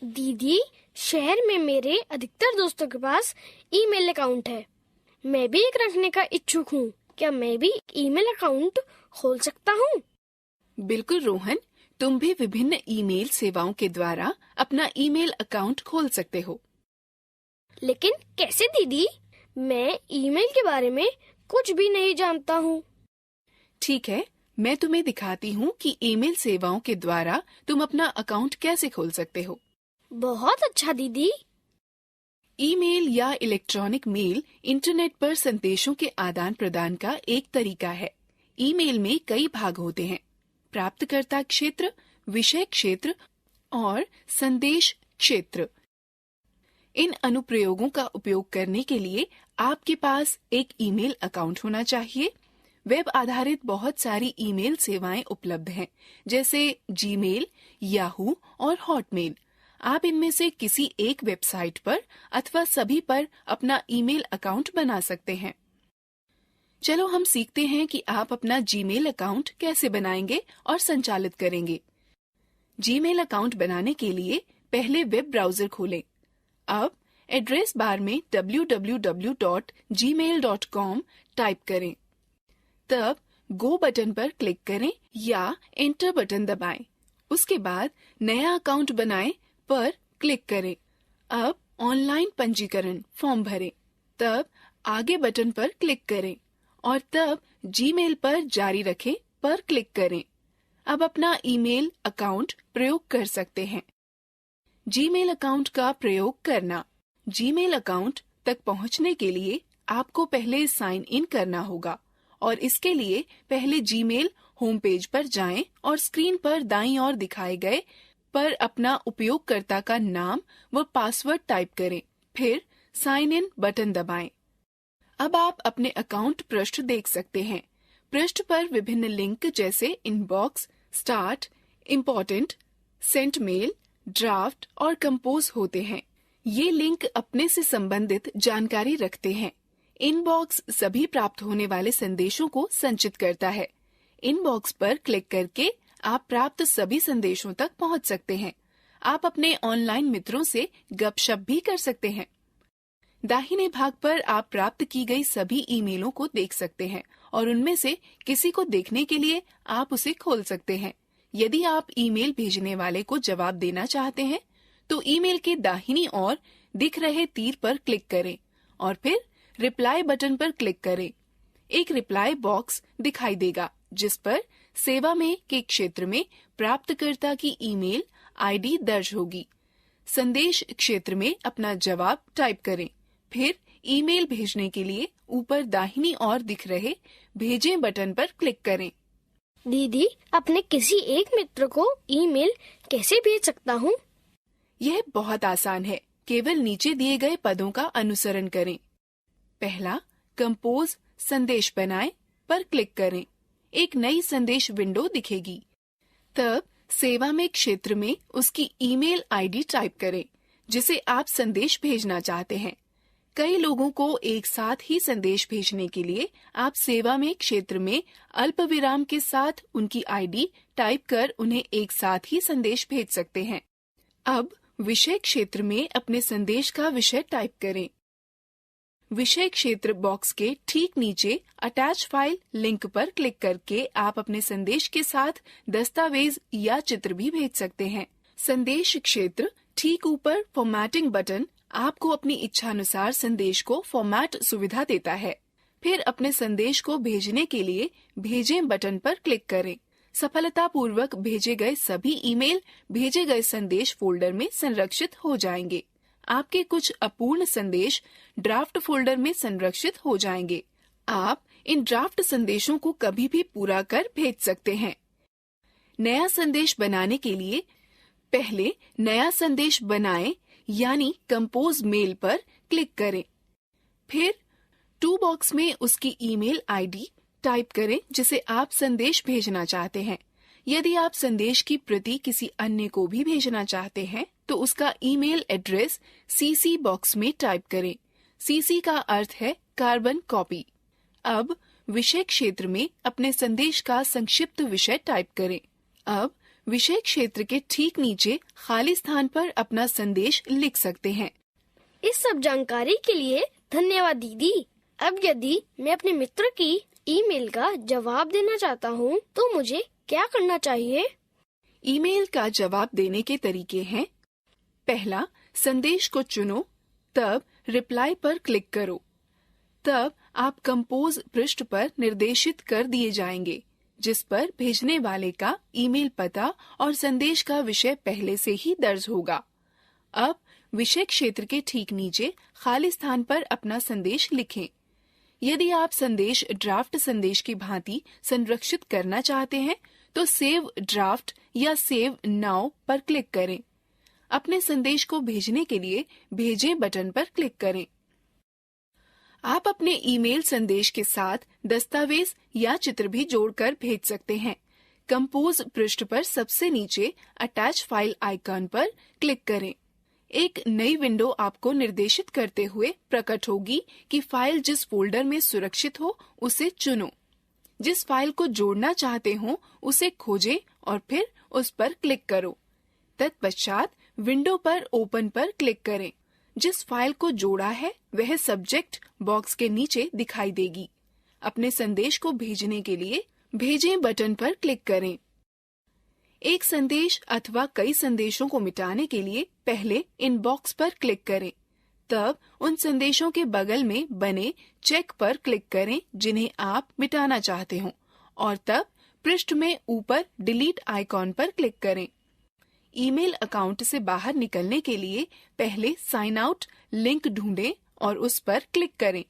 दीदी, शहर में मेरे अधिकतर दोस्तों के पास ईमेल अकाउंट है। मैं भी एक रखने का इच्छुक हूँ। क्या मैं भी ईमेल अकाउंट खोल सकता हूँ? बिल्कुल रोहन, तुम भी विभिन्न ईमेल सेवाओं के द्वारा अपना ईमेल अकाउंट खोल सकते हो। लेकिन कैसे दीदी? मैं ईमेल के बारे में कुछ भी नहीं जानता हूँ। ठीक है, मैं तुम्हें दिखाती हूँ कि ईमेल सेवाओं के द्वारा तुम अपना अकाउंट कैसे खोल सकते हो। बहुत अच्छा दीदी। ईमेल या इलेक्ट्रॉनिक मेल इंटरनेट पर संदेशों के आदान प्रदान का एक तरीका है। ईमेल में कई भाग होते हैं: प्राप्तकर्ता क्षेत्र, विषय क्षेत्र और संदेश क्षेत्र। इन अनुप्रयोगों का उपयोग करने के लिए आपके पास एक ईमेल अकाउंट होना चाहिए। वेब आधारित बहुत सारी ईमेल सेवाएं उपलब्ध हैं, जैसे जीमेल, याहू और हॉटमेल। आप इनमें से किसी एक वेबसाइट पर अथवा सभी पर अपना ईमेल अकाउंट बना सकते हैं। चलो हम सीखते हैं कि आप अपना जीमेल अकाउंट कैसे बनाएंगे और संचालित करेंगे। जीमेल अकाउंट बनाने के लिए पहले वेब ब्राउजर खोलें। अब एड्रेस बार में www.gmail.com टाइप करें। तब गो बटन पर क्लिक करें या एंटर बटन दबाएं। उसके बाद नया अकाउंट बनाएं पर क्लिक करें। अब ऑनलाइन पंजीकरण फॉर्म भरें। तब आगे बटन पर क्लिक करें और तब जीमेल पर जारी रखें पर क्लिक करें। अब अपना ईमेल अकाउंट प्रयोग कर सकते हैं। जीमेल अकाउंट का प्रयोग करना। जीमेल अकाउंट तक पहुंचने के लिए आपको पहले साइन इन करना होगा और इसके लिए पहले जीमेल होम पेज पर जाएं और स्क्रीन पर दाईं ओर दिखाए गए पर अपना उपयोगकर्ता का नाम व पासवर्ड टाइप करें। फिर साइन इन बटन दबाएं। अब आप अपने अकाउंट पृष्ठ देख सकते हैं। पृष्ठ पर विभिन्न लिंक जैसे inbox, start, important, sent mail, draft और कंपोज होते हैं। ये लिंक अपने से संबंधित जानकारी रखते हैं। इनबॉक्स सभी प्राप्त होने वाले संदेशों को संचित करता है। इनबॉक्स पर क्लिक करके आप प्राप्त सभी संदेशों तक पहुंच सकते हैं। आप अपने ऑनलाइन मित्रों से गपशप भी कर सकते हैं। दाहिने भाग पर आप प्राप्त की गई सभी ईमेलों को देख सकते हैं और उनमें से किसी को देखने के लिए आप उसे खोल सकते हैं। यदि आप ईमेल भेजने वाले को जवाब देना चाहते हैं, तो ईमेल के दाहिनी ओर दिख रहे तीर पर क्लिक करें और फिर रिप्लाई बटन पर क्लिक करें। एक रिप्लाई बॉक्स दिखाई देगा जिस पर सेवा में के क्षेत्र में प्राप्तकर्ता की ईमेल आईडी दर्ज होगी। संदेश क्षेत्र में अपना जवाब टाइप करें। फिर ईमेल भेजने के लिए ऊपर दाहिनी ओर दिख रहे भेजें बटन पर क्लिक करें। दीदी, अपने किसी एक मित्र को ईमेल कैसे भेज सकता हूँ? यह बहुत आसान है। केवल नीचे दिए गए पदों का अनुसरण करें। पहला, कंपोज संदेश बनाएं पर क्लिक करें। एक नई संदेश विंडो दिखेगी। तब सेवा में क्षेत्र में उसकी ईमेल आईडी टाइप करें जिसे आप संदेश भेजना चाहते हैं। कई लोगों को एक साथ ही संदेश भेजने के लिए आप सेवा में क्षेत्र में अल्पविराम के साथ उनकी आईडी टाइप कर उन्हें एक साथ ही संदेश भेज सकते हैं। अब विषय क्षेत्र में अपने संदेश का विषय टाइप करें। विषय क्षेत्र बॉक्स के ठीक नीचे अटैच फाइल लिंक पर क्लिक करके आप अपने संदेश के साथ दस्तावेज या चित्र भी भेज सकते हैं। संदेश क्षेत्र ठीक ऊपर फॉर्मेटिंग बटन आपको अपनी इच्छानुसार संदेश को फॉर्मेट सुविधा देता है। फिर अपने संदेश को भेजने के लिए भेजें बटन पर क्लिक करें। सफलतापूर्वक भेजे गए सभी ईमेल भेजे गए संदेश फोल्डर में संरक्षित हो जाएंगे। आपके कुछ अपूर्ण संदेश ड्राफ्ट फोल्डर में संरक्षित हो जाएंगे। आप इन ड्राफ्ट संदेशों को कभी भी पूरा कर भेज सकते हैं। नया संदेश बनाने के लिए पहले नया संदेश बनाएं यानी कंपोज मेल पर क्लिक करें। फिर टू बॉक्स में उसकी ईमेल आईडी टाइप करें जिसे आप संदेश भेजना चाहते हैं। यदि आप संदेश की प्रति किसी अन्य को भी भेजना चाहते हैं तो उसका ईमेल एड्रेस सीसी बॉक्स में टाइप करें। सीसी का अर्थ है कार्बन कॉपी। अब विषय क्षेत्र में अपने संदेश का संक्षिप्त विषय टाइप करें। अब विषय क्षेत्र के ठीक नीचे खाली स्थान पर अपना संदेश लिख सकते हैं। इस सब जानकारी के लिए धन्यवाद दीदी। अब यदि मैं अपने मित्र की ईमेल का जवाब देना चाहता हूँ तो मुझे क्या करना चाहिए? ईमेल का जवाब देने के तरीके हैं। पहला, संदेश को चुनो, तब रिप्लाई पर क्लिक करो। तब आप कंपोज पृष्ठ पर निर्देशित कर दिए जाएंगे, जिस पर भेजने वाले का ईमेल पता और संदेश का विषय पहले से ही दर्ज होगा। अब विषय क्षेत्र के ठीक नीचे खाली स्थान पर अपना संदेश लिखें। यदि आप संदेश ड्राफ्ट संदेश की भांति संरक्षित करना चाहते हैं तो सेव ड्राफ्ट या सेव नाउ पर क्लिक करें। अपने संदेश को भेजने के लिए भेजें बटन पर क्लिक करें। आप अपने ईमेल संदेश के साथ दस्तावेज या चित्र भी जोड़कर भेज सकते हैं। कंपोज पृष्ठ पर सबसे नीचे अटैच फाइल आइकन पर क्लिक करें। एक नई विंडो आपको निर्देशित करते हुए प्रकट होगी कि फाइल जिस फोल्डर में सुरक्षित हो उसे चुनो। जिस फाइल को जोड़ना चाहते हो उसे खोजें और फिर उस पर क्लिक करो। तत्पश्चात विंडो पर ओपन पर क्लिक करें। जिस फाइल को जोड़ा है वह सब्जेक्ट बॉक्स के नीचे दिखाई देगी। अपने संदेश को भेजने के लिए भेजें बटन पर क्लिक करें। एक संदेश अथवा कई संदेशों को मिटाने के लिए पहले इनबॉक्स पर क्लिक करें। तब उन संदेशों के बगल में बने चेक पर क्लिक करें जिन्हें आप मिटाना चाहते हो और तब पृष्ठ में ऊपर डिलीट आइकॉन पर क्लिक करें। ईमेल अकाउंट से बाहर निकलने के लिए पहले साइन आउट लिंक ढूंढें और उस पर क्लिक करें,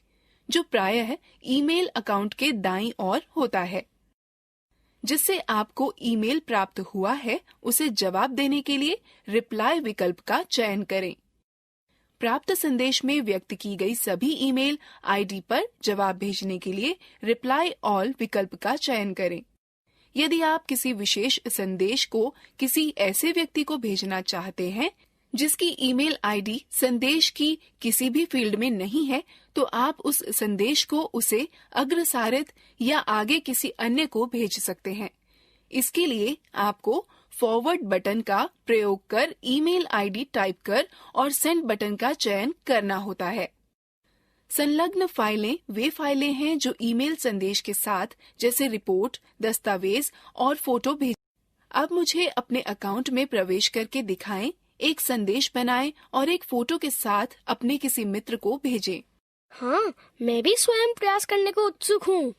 जो प्रायः ईमेल अकाउंट के दाईं ओर होता है। जिससे आपको ईमेल प्राप्त हुआ है उसे जवाब देने के लिए रिप्लाई विकल्प का चयन करें। प्राप्त संदेश में व्यक्त की गई सभी ईमेल आईडी पर जवाब भेजने के लिए रिप्लाई ऑल विकल्प का चयन करें। यदि आप किसी विशेष संदेश को किसी ऐसे व्यक्ति को भेजना चाहते हैं जिसकी ईमेल आईडी संदेश की किसी भी फील्ड में नहीं है, तो आप उस संदेश को उसे अग्रसारित या आगे किसी अन्य को भेज सकते हैं। इसके लिए आपको फॉरवर्ड बटन का प्रयोग कर ईमेल आईडी टाइप कर और सेंड बटन का चयन करना होता है। संलग्न फाइलें वे फाइलें हैं जो ईमेल संदेश के साथ जैसे रिपोर्ट, दस्तावेज और फोटो भेज। अब मुझे अपने अकाउंट में प्रवेश करके दिखाएं, एक संदेश बनाएं और एक फोटो के साथ अपने किसी मित्र को भेजें। हाँ, मैं भी स्वयं प्रयास करने को उत्सुक हूँ।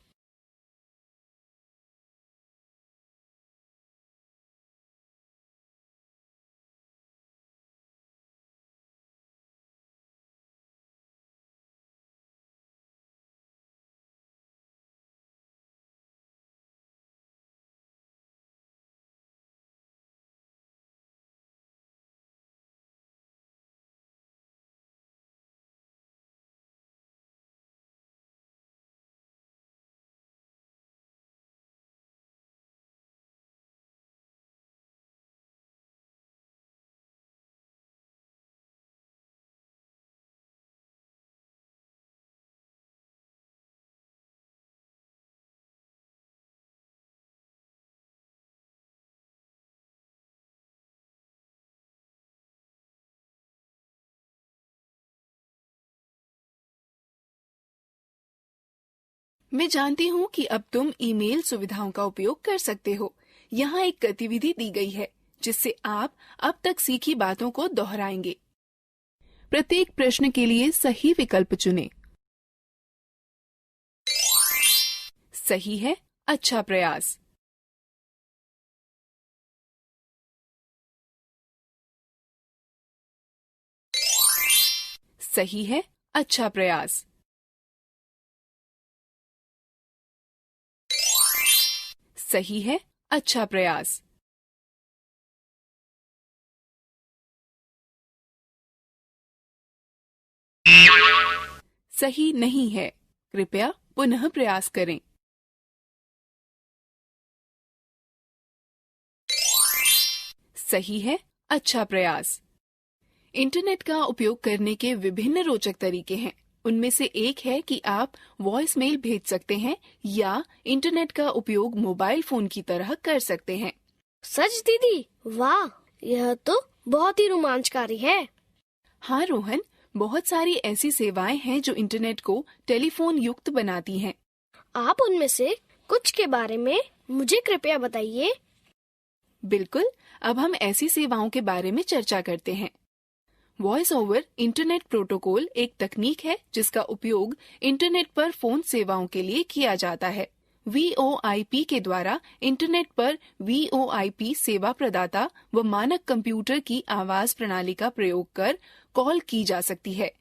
मैं जानती हूँ कि अब तुम ईमेल सुविधाओं का उपयोग कर सकते हो। यहाँ एक गतिविधि दी गई है जिससे आप अब तक सीखी बातों को दोहराएंगे। प्रत्येक प्रश्न के लिए सही विकल्प चुनें। सही है, अच्छा प्रयास। सही है, अच्छा प्रयास। सही है, अच्छा प्रयास। सही नहीं है, कृपया पुनः प्रयास करें। सही है, अच्छा प्रयास। इंटरनेट का उपयोग करने के विभिन्न रोचक तरीके हैं। उनमें से एक है कि आप वॉइस मेल भेज सकते हैं या इंटरनेट का उपयोग मोबाइल फोन की तरह कर सकते हैं। सच दीदी, वाह, यह तो बहुत ही रोमांचकारी है। हाँ रोहन, बहुत सारी ऐसी सेवाएं हैं जो इंटरनेट को टेलीफोन युक्त बनाती हैं। आप उनमें से कुछ के बारे में मुझे कृपया बताइए। बिल्कुल, अब हम ऐसी सेवाओं के बारे में चर्चा करते हैं। वॉइस ओवर इंटरनेट प्रोटोकॉल एक तकनीक है जिसका उपयोग इंटरनेट पर फोन सेवाओं के लिए किया जाता है। VoIP के द्वारा इंटरनेट पर VoIP सेवा प्रदाता व मानक कंप्यूटर की आवाज प्रणाली का प्रयोग कर कॉल की जा सकती है।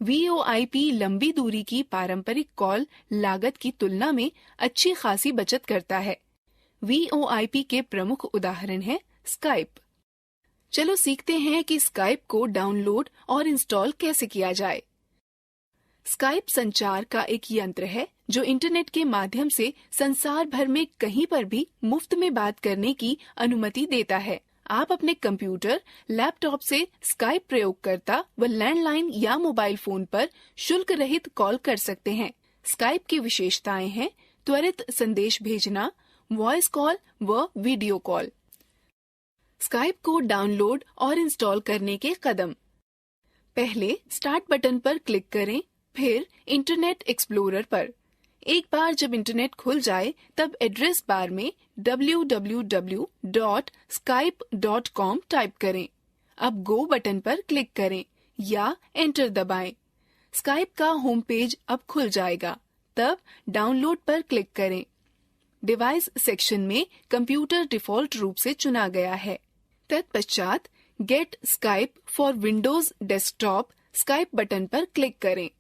VoIP लंबी दूरी की पारंपरिक कॉल लागत की तुलना में अच्छी खासी बचत करता है। VoIP के प्रमुख उदाहरण हैं स्काइप। चलो सीखते हैं कि स्काइप को डाउनलोड और इंस्टॉल कैसे किया जाए। स्काइप संचार का एक यंत्र है जो इंटरनेट के माध्यम से संसार भर में कहीं पर भी मुफ्त में बात करने की अनुमति देता है। आप अपने कंप्यूटर, लैपटॉप से स्काइप प्रयोगकर्ता व लैंडलाइन या मोबाइल फोन पर शुल्क रहित कॉल कर सकते हैं। स्काइप की विशेषताएं हैं त्वरित संदेश भेजना, वॉइस कॉल व वीडियो कॉल। स्काइप को डाउनलोड और इंस्टॉल करने के कदम। पहले स्टार्ट बटन पर क्लिक करें, फिर इंटरनेट एक्सप्लोरर पर। एक बार जब इंटरनेट खुल जाए तब एड्रेस बार में www.skype.com टाइप करें। अब गो बटन पर क्लिक करें या एंटर दबाएं। स्काइप का होम पेज अब खुल जाएगा। तब डाउनलोड पर क्लिक करें। डिवाइस सेक्शन में कंप्यूटर डिफॉल्ट रूप से चुना गया है। तत्पश्चात get Skype for Windows desktop Skype button पर क्लिक करें।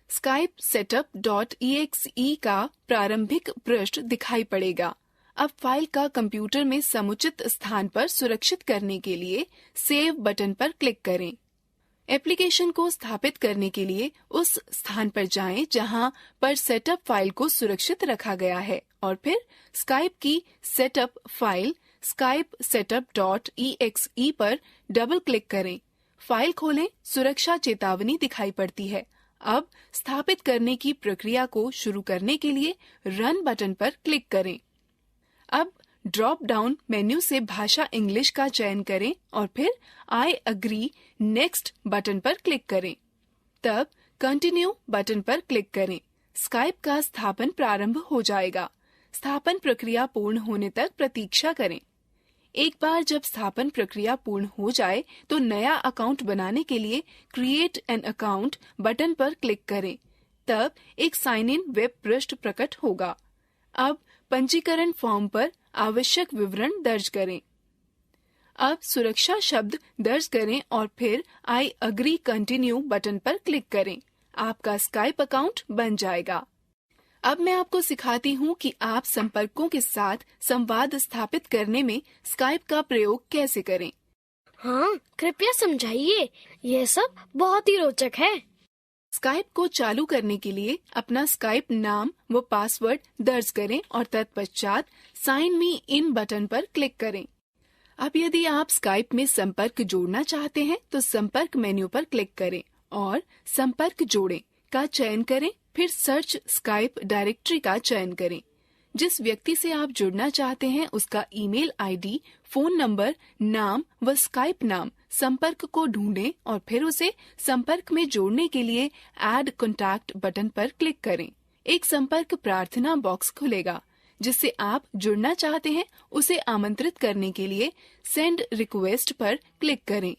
स्काइप setup.exe का प्रारंभिक पृष्ठ दिखाई पड़ेगा। अब फाइल का कंप्यूटर में समुचित स्थान पर सुरक्षित करने के लिए सेव बटन पर क्लिक करें। एप्लीकेशन को स्थापित करने के लिए उस स्थान पर जाएं जहां पर सेटअप फाइल को सुरक्षित रखा गया है और फिर स्काइप की सेटअप फाइल स्काइप setup.exe पर डबल क्लिक करें। फाइल खोलें, सुरक्षा चेतावनी दिखाई पड़ती है। अब स्थापित करने की प्रक्रिया को शुरू करने के लिए रन बटन पर क्लिक करें। अब ड्रॉप डाउन मेन्यू से भाषा इंग्लिश का चयन करें और फिर आई अग्री नेक्स्ट बटन पर क्लिक करें। तब कंटिन्यू बटन पर क्लिक करें। स्काइप का स्थापन प्रारंभ हो जाएगा। स्थापन प्रक्रिया पूर्ण होने तक प्रतीक्षा करें। एक बार जब स्थापन प्रक्रिया पूर्ण हो जाए तो नया अकाउंट बनाने के लिए क्रिएट एन अकाउंट बटन पर क्लिक करें। तब एक साइन इन वेब पृष्ठ प्रकट होगा। अब पंजीकरण फॉर्म पर आवश्यक विवरण दर्ज करें। अब सुरक्षा शब्द दर्ज करें और फिर आई अग्री कंटिन्यू बटन पर क्लिक करें। आपका स्काइप अकाउंट बन जाएगा। अब मैं आपको सिखाती हूँ कि आप संपर्कों के साथ संवाद स्थापित करने में स्काइप का प्रयोग कैसे करें। हाँ, कृपया समझाइए, यह सब बहुत ही रोचक है। स्काइप को चालू करने के लिए अपना स्काइप नाम व पासवर्ड दर्ज करें और तत्पश्चात साइन मी इन बटन पर क्लिक करें। अब यदि आप स्काइप में संपर्क जोड़ना चाहते हैं तो संपर्क मेन्यू पर क्लिक करें और संपर्क जोड़ें का चयन करें। फिर सर्च स्काइप डायरेक्टरी का चयन करें। जिस व्यक्ति से आप जुड़ना चाहते हैं उसका ईमेल आईडी, फोन नंबर, नाम व स्काइप नाम संपर्क को ढूंढें और फिर उसे संपर्क में जोड़ने के लिए ऐड कॉन्टैक्ट बटन पर क्लिक करें। एक संपर्क प्रार्थना बॉक्स खुलेगा जिससे आप जुड़ना चाहते हैं उसे आमंत्रित करने के लिए सेंड रिक्वेस्ट पर क्लिक करें।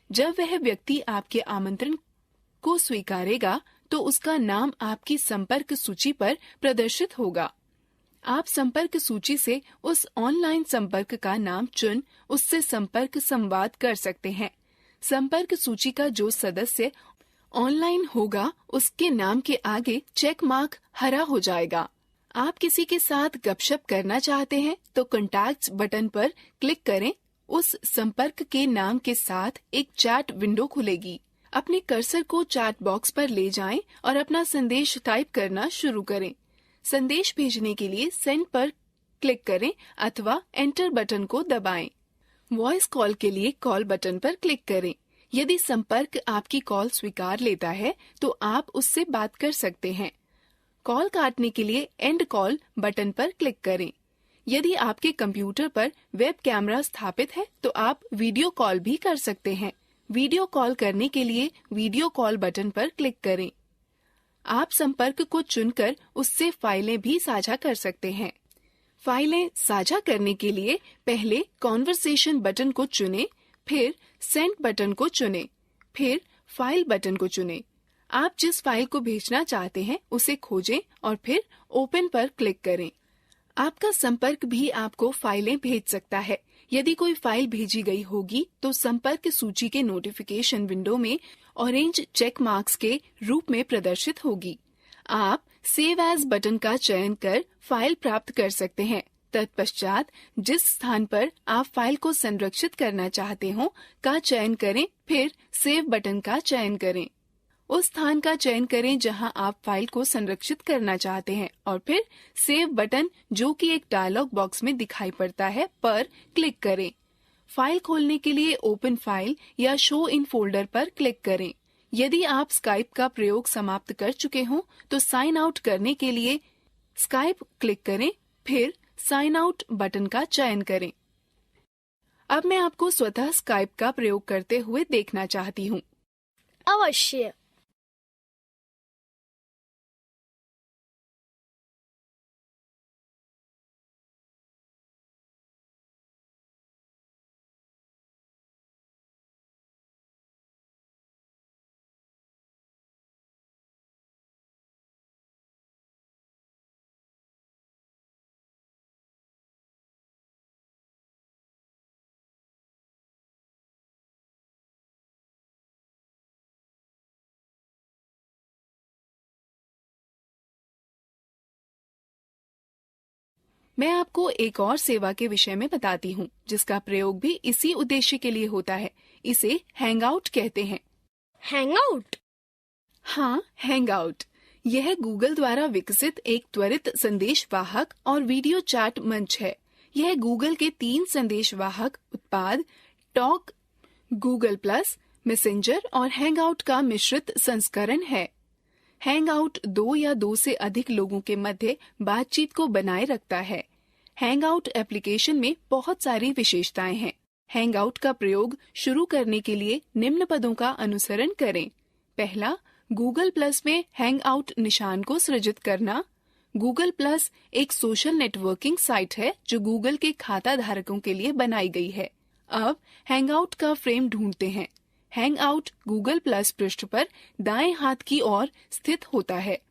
जब वह व्यक्ति आपके आमंत्रण को स्वीकारेगा तो उसका नाम आपकी संपर्क सूची पर प्रदर्शित होगा। आप संपर्क सूची से उस ऑनलाइन संपर्क का नाम चुन उससे संपर्क संवाद कर सकते हैं। संपर्क सूची का जो सदस्य ऑनलाइन होगा उसके नाम के आगे चेक मार्क हरा हो जाएगा। आप किसी के साथ गपशप करना चाहते हैं तो कॉन्टैक्ट्स बटन पर क्लिक करें। उस संपर्क के नाम के साथ एक चैट विंडो खुलेगी। अपने कर्सर को चैट बॉक्स पर ले जाएं और अपना संदेश टाइप करना शुरू करें। संदेश भेजने के लिए सेंड पर क्लिक करें अथवा एंटर बटन को दबाएं। वॉइस कॉल के लिए कॉल बटन पर क्लिक करें। यदि संपर्क आपकी कॉल स्वीकार लेता है तो आप उससे बात कर सकते हैं। कॉल काटने के लिए एंड कॉल बटन पर क्लिक करें। यदि आपके कंप्यूटर पर वेब कैमरा स्थापित है तो आप वीडियो कॉल भी कर सकते हैं। वीडियो कॉल करने के लिए वीडियो कॉल बटन पर क्लिक करें। आप संपर्क को चुनकर उससे फाइलें भी साझा कर सकते हैं। फाइलें साझा करने के लिए पहले कॉन्वर्सेशन बटन को चुनें, फिर सेंड बटन को चुनें, फिर फाइल बटन को चुनें। आप जिस फाइल को भेजना चाहते हैं उसे खोजें और फिर ओपन पर क्लिक करें। आपका संपर्क भी आपको फाइलें भेज सकता है। यदि कोई फाइल भेजी गई होगी तो संपर्क सूची के नोटिफिकेशन विंडो में ऑरेंज चेक मार्क्स के रूप में प्रदर्शित होगी। आप सेव एज बटन का चयन कर फाइल प्राप्त कर सकते हैं। तत्पश्चात जिस स्थान पर आप फाइल को संरक्षित करना चाहते हो का चयन करें, फिर सेव बटन का चयन करें। उस स्थान का चयन करें जहां आप फाइल को संरक्षित करना चाहते हैं और फिर सेव बटन, जो कि एक डायलॉग बॉक्स में दिखाई पड़ता है, पर क्लिक करें। फाइल खोलने के लिए ओपन फाइल या शो इन फोल्डर पर क्लिक करें। यदि आप स्काइप का प्रयोग समाप्त कर चुके हों तो साइन आउट करने के लिए स्काइप क्लिक करें, फिर साइन आउट बटन का चयन करें। अब मैं आपको स्वतः स्काइप का प्रयोग करते हुए देखना चाहती हूँ। अवश्य। मैं आपको एक और सेवा के विषय में बताती हूँ जिसका प्रयोग भी इसी उद्देश्य के लिए होता है। इसे हैंगआउट कहते हैं। हैंगआउट? हाँ, हैंगआउट। यह गूगल द्वारा विकसित एक त्वरित संदेश वाहक और वीडियो चैट मंच है। यह गूगल के 3 संदेश वाहक उत्पाद टॉक, गूगल प्लस, मैसेंजर और हैंगआउट का मिश्रित संस्करण है। हैंगआउट 2 या 2 से अधिक लोगों के मध्य बातचीत को बनाए रखता है। हैंगआउट एप्लीकेशन में बहुत सारी विशेषताएं हैं। हैंगआउट का प्रयोग शुरू करने के लिए निम्न पदों का अनुसरण करें। पहला, गूगल प्लस में हैंगआउट निशान को सृजित करना। गूगल प्लस एक सोशल नेटवर्किंग साइट है जो गूगल के खाता धारकों के लिए बनाई गई है। अब हैंगआउट का फ्रेम ढूंढते हैं। हैंगआउट गूगल प्लस पृष्ठ पर दाएं हाथ की ओर स्थित होता है।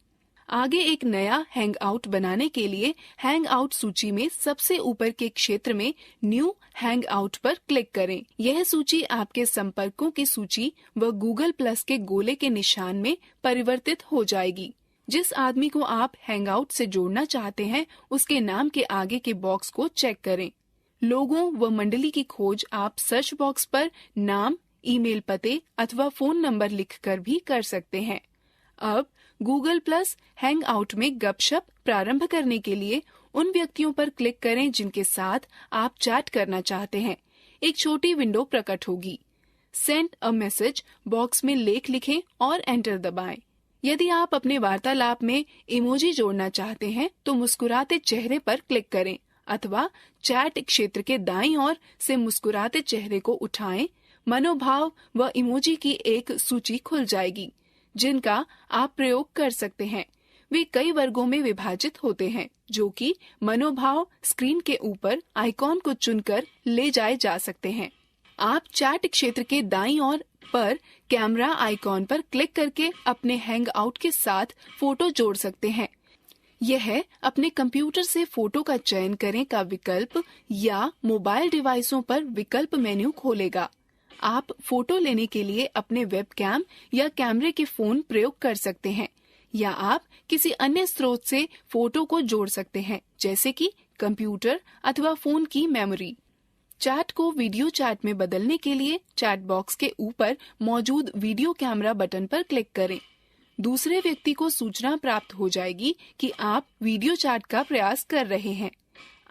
आगे एक नया हैंगआउट बनाने के लिए हैंगआउट सूची में सबसे ऊपर के क्षेत्र में न्यू हैंगआउट पर क्लिक करें। यह सूची आपके संपर्कों की सूची व गूगल प्लस के गोले के निशान में परिवर्तित हो जाएगी। जिस आदमी को आप हैंगआउट से जोड़ना चाहते हैं उसके नाम के आगे के बॉक्स को चेक करें। लोगों व मंडली की खोज आप सर्च बॉक्स पर नाम, ईमेल पते अथवा फोन नंबर लिखकर भी कर सकते हैं। अब गूगल प्लस हैंगआउट में गपशप प्रारंभ करने के लिए उन व्यक्तियों पर क्लिक करें जिनके साथ आप चैट करना चाहते हैं। एक छोटी विंडो प्रकट होगी। सेंड अ मैसेज बॉक्स में लेख लिखें और एंटर दबाएं। यदि आप अपने वार्तालाप में इमोजी जोड़ना चाहते हैं तो मुस्कुराते चेहरे पर क्लिक करें अथवा चैट क्षेत्र के दाईं ओर से मुस्कुराते चेहरे को उठाएं। मनोभाव व इमोजी की एक सूची खुल जाएगी जिनका आप प्रयोग कर सकते हैं। वे कई वर्गों में विभाजित होते हैं जो कि मनोभाव स्क्रीन के ऊपर आइकॉन को चुनकर ले जाए जा सकते हैं। आप चैट क्षेत्र के दाईं ओर पर कैमरा आइकॉन पर क्लिक करके अपने हैंगआउट के साथ फोटो जोड़ सकते हैं। यह अपने कंप्यूटर से फोटो का चयन करें का विकल्प या मोबाइल डिवाइसों पर विकल्प मेन्यू खोलेगा। आप फोटो लेने के लिए अपने वेबकैम या कैमरे के फोन प्रयोग कर सकते हैं या आप किसी अन्य स्रोत से फोटो को जोड़ सकते हैं जैसे कि कंप्यूटर अथवा फोन की मेमोरी। चैट को वीडियो चैट में बदलने के लिए चैट बॉक्स के ऊपर मौजूद वीडियो कैमरा बटन पर क्लिक करें। दूसरे व्यक्ति को सूचना प्राप्त हो जाएगी कि आप वीडियो चैट का प्रयास कर रहे हैं।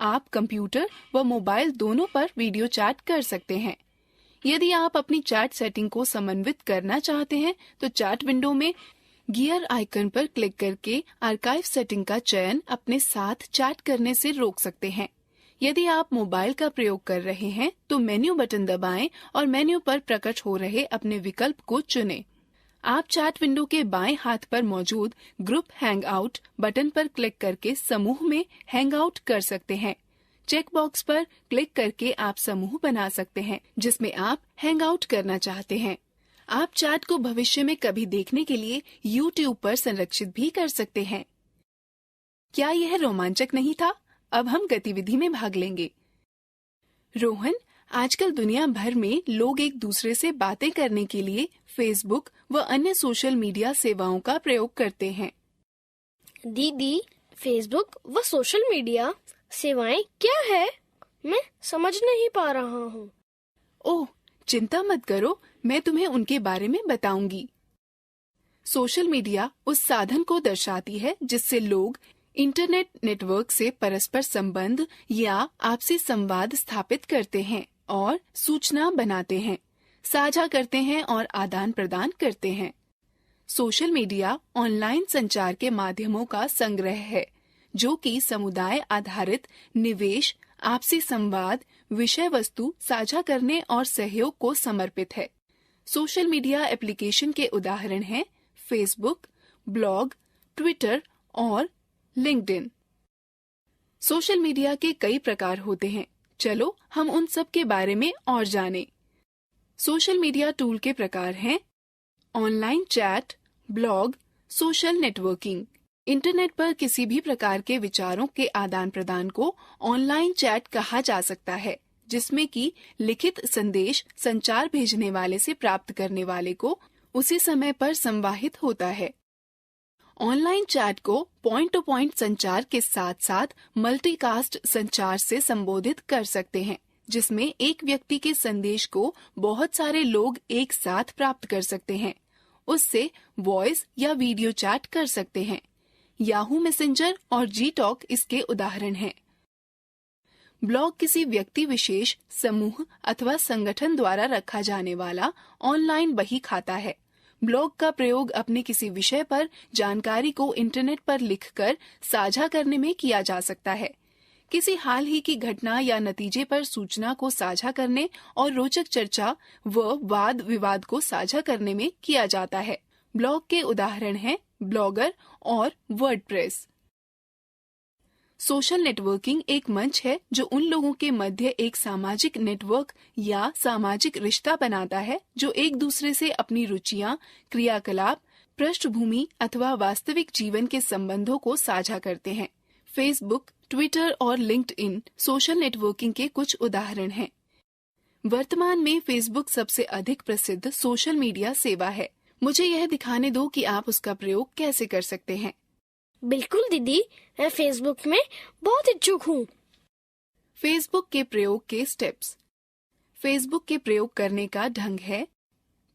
आप कंप्यूटर व मोबाइल दोनों पर वीडियो चैट कर सकते हैं। यदि आप अपनी चैट सेटिंग को समन्वित करना चाहते हैं तो चैट विंडो में गियर आइकन पर क्लिक करके आर्काइव सेटिंग का चयन अपने साथ चैट करने से रोक सकते हैं। यदि आप मोबाइल का प्रयोग कर रहे हैं तो मेन्यू बटन दबाएं और मेन्यू पर प्रकट हो रहे अपने विकल्प को चुनें। आप चैट विंडो के बाएं हाथ पर मौजूद ग्रुप हैंगआउट बटन पर क्लिक करके समूह में हैंगआउट कर सकते हैं। चेक बॉक्स पर क्लिक करके आप समूह बना सकते हैं जिसमें आप हैंगआउट करना चाहते हैं। आप चैट को भविष्य में कभी देखने के लिए YouTube पर संरक्षित भी कर सकते हैं। क्या यह रोमांचक नहीं था? अब हम गतिविधि में भाग लेंगे। रोहन, आजकल दुनिया भर में लोग एक दूसरे से बातें करने के लिए फेसबुक व अन्य सोशल मीडिया सेवाओं का प्रयोग करते हैं। दीदी, फेसबुक व सोशल मीडिया सेवाएं क्या है? मैं समझ नहीं पा रहा हूँ। ओह, चिंता मत करो, मैं तुम्हें उनके बारे में बताऊंगी। सोशल मीडिया उस साधन को दर्शाती है जिससे लोग इंटरनेट नेटवर्क से परस्पर संबंध या आपसी संवाद स्थापित करते हैं और सूचना बनाते हैं, साझा करते हैं और आदान प्रदान करते हैं। सोशल मीडिया ऑनलाइन संचार के माध्यमों का संग्रह है जो कि समुदाय आधारित निवेश, आपसी संवाद, विषय वस्तु साझा करने और सहयोग को समर्पित है। सोशल मीडिया एप्लीकेशन के उदाहरण हैं फेसबुक, ब्लॉग, ट्विटर और लिंक्डइन। सोशल मीडिया के कई प्रकार होते हैं। चलो हम उन सब के बारे में और जानें। सोशल मीडिया टूल के प्रकार हैं online chat, blog, social networking. Internet पर किसी भी प्रकार के विचारों के आदान प्रदान को ऑनलाइन चैट कहा जा सकता है, जिसमें कि लिखित संदेश संचार भेजने वाले से प्राप्त करने वाले को उसी समय पर संवाहित होता है। ऑनलाइन चैट को पॉइंट टू पॉइंट संचार के साथ साथ मल्टीकास्ट संचार से संबोधित कर सकते हैं, जिसमें एक व्यक्ति के संदेश को बहुत सारे लोग एक साथ प्राप्त कर सकते हैं। उससे वॉइस या वीडियो चैट कर सकते हैं। याहू मैसेंजर और जी-टॉक इसके उदाहरण हैं। ब्लॉग किसी व्यक्ति विशेष, समूह अथवा संगठन द्वारा रखा जाने वाला ऑनलाइन बही खाता है। ब्लॉग का प्रयोग अपने किसी विषय पर जानकारी को इंटरनेट पर लिखकर साझा करने में किया जा सकता है। किसी हाल ही की घटना या नतीजे पर सूचना को साझा करने और रोचक चर्चा व वाद विवाद को साझा करने में किया जाता है। ब्लॉग के उदाहरण हैं ब्लॉगर और वर्डप्रेस। सोशल नेटवर्किंग एक मंच है जो उन लोगों के मध्य एक सामाजिक नेटवर्क या सामाजिक रिश्ता बनाता है जो एक दूसरे से अपनी रुचियां, क्रियाकलाप, पृष्ठभूमि अथवा वास्तविक जीवन के संबंधों को साझा करते हैं। फेसबुक, ट्विटर और लिंक्डइन सोशल नेटवर्किंग के कुछ उदाहरण हैं। वर्तमान में फेसबुक सबसे अधिक प्रसिद्ध सोशल मीडिया सेवा है। मुझे यह दिखाने दो कि आप उसका प्रयोग कैसे कर सकते हैं। बिल्कुल दीदी, मैं फेसबुक में बहुत इच्छुक हूँ। फेसबुक के प्रयोग के स्टेप्स। फेसबुक के प्रयोग करने का ढंग है,